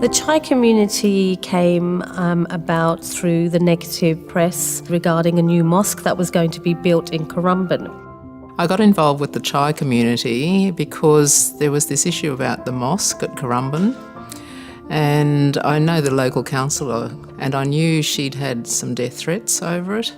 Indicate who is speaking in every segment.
Speaker 1: The Chai community came about through the negative press regarding a new mosque that was going to be built in Currumbin.
Speaker 2: I got involved with the Chai community because there was this issue about the mosque at Currumbin, and I know the local councillor, and I knew she'd had some death threats over it.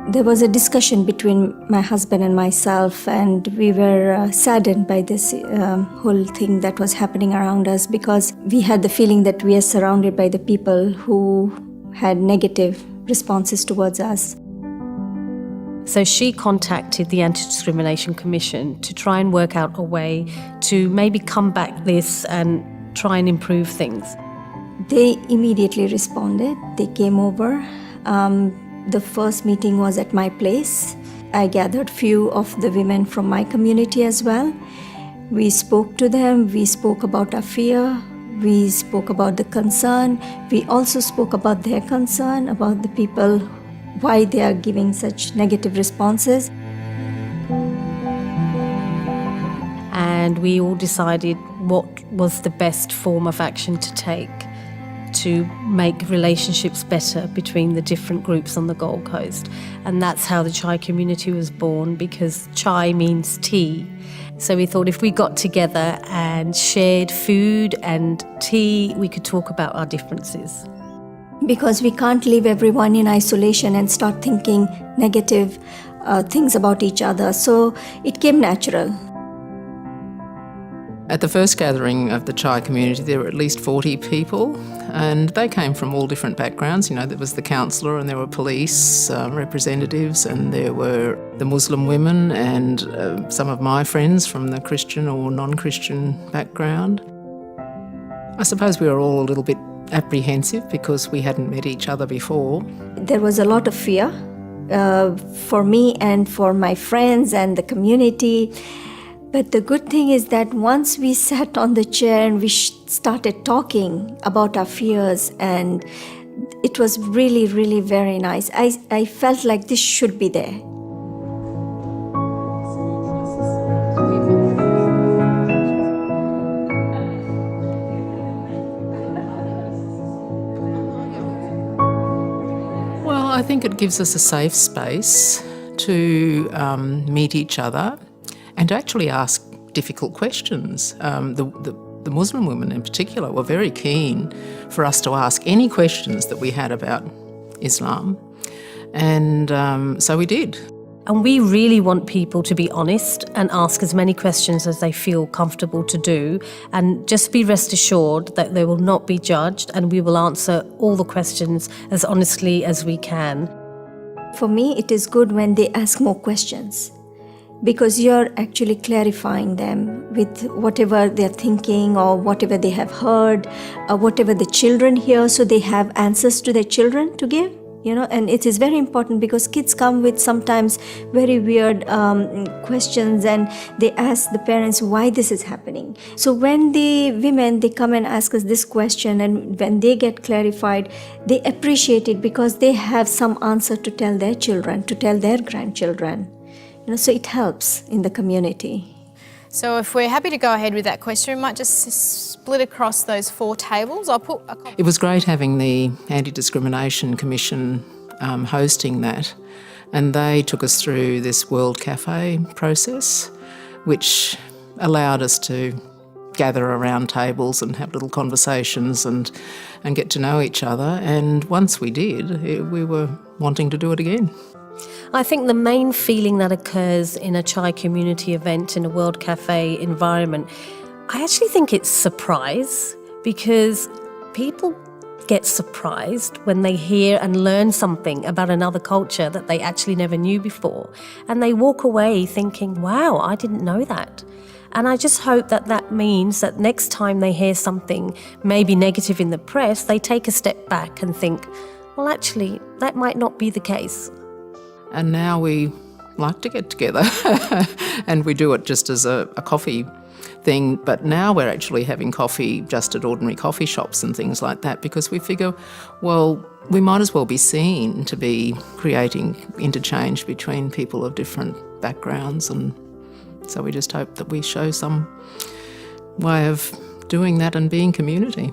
Speaker 3: There was a discussion between my husband and myself, and we were saddened by this whole thing that was happening around us, because we had the feeling that we are surrounded by the people who had negative responses towards us.
Speaker 1: So she contacted the Anti-Discrimination Commission to try and work out a way to maybe combat this and try and improve things.
Speaker 3: They immediately responded. They came over. The first meeting was at my place. I gathered few of the women from my community as well. We spoke to them. We spoke about our fear. We spoke about the concern. We also spoke about their concern, about the people, why they are giving such negative responses.
Speaker 1: And we all decided what was the best form of action to take to make relationships better between the different groups on the Gold Coast. And that's how the Chai community was born, because Chai means tea. So we thought if we got together and shared food and tea, we could talk about our differences.
Speaker 3: Because we can't leave everyone in isolation and start thinking negative things about each other. So it came natural.
Speaker 2: At the first gathering of the Chai community, there were at least 40 people, and they came from all different backgrounds. You know, there was the councillor, and there were police representatives, and there were the Muslim women, and some of my friends from the Christian or non-Christian background. I suppose we were all a little bit apprehensive because we hadn't met each other before.
Speaker 3: There was a lot of fear for me and for my friends and the community. But the good thing is that once we sat on the chair and we started talking about our fears, and it was really, really very nice. I felt like this should be there.
Speaker 2: Well, I think it gives us a safe space to meet each other and to actually ask difficult questions. The Muslim women in particular were very keen for us to ask any questions that we had about Islam, and so we did.
Speaker 1: And we really want people to be honest and ask as many questions as they feel comfortable to do, and just be rest assured that they will not be judged, and we will answer all the questions as honestly as we can.
Speaker 3: For me, it is good when they ask more questions, because you're actually clarifying them with whatever they're thinking or whatever they have heard or whatever the children hear, so they have answers to their children to give. And it is very important because kids come with sometimes very weird questions, and they ask the parents why this is happening. So when the women, they come and ask us this question, and when they get clarified, they appreciate it because they have some answer to tell their children, to tell their grandchildren. So it helps in the community.
Speaker 4: So if we're happy to go ahead with that question, we might just split across those 4 tables. I'll put a copy.
Speaker 2: It was great having the Anti-Discrimination Commission hosting that, and they took us through this World Cafe process, which allowed us to gather around tables and have little conversations and get to know each other. And once we did, we were wanting to do it again.
Speaker 1: I think the main feeling that occurs in a Chai community event in a World Cafe environment, I actually think it's surprise, because people get surprised when they hear and learn something about another culture that they actually never knew before. And they walk away thinking, wow, I didn't know that. And I just hope that that means that next time they hear something maybe negative in the press, they take a step back and think, well, actually, that might not be the case.
Speaker 2: And now we like to get together and we do it just as a coffee thing. But now we're actually having coffee just at ordinary coffee shops and things like that, because we figure, well, we might as well be seen to be creating interchange between people of different backgrounds. And so we just hope that we show some way of doing that and being community.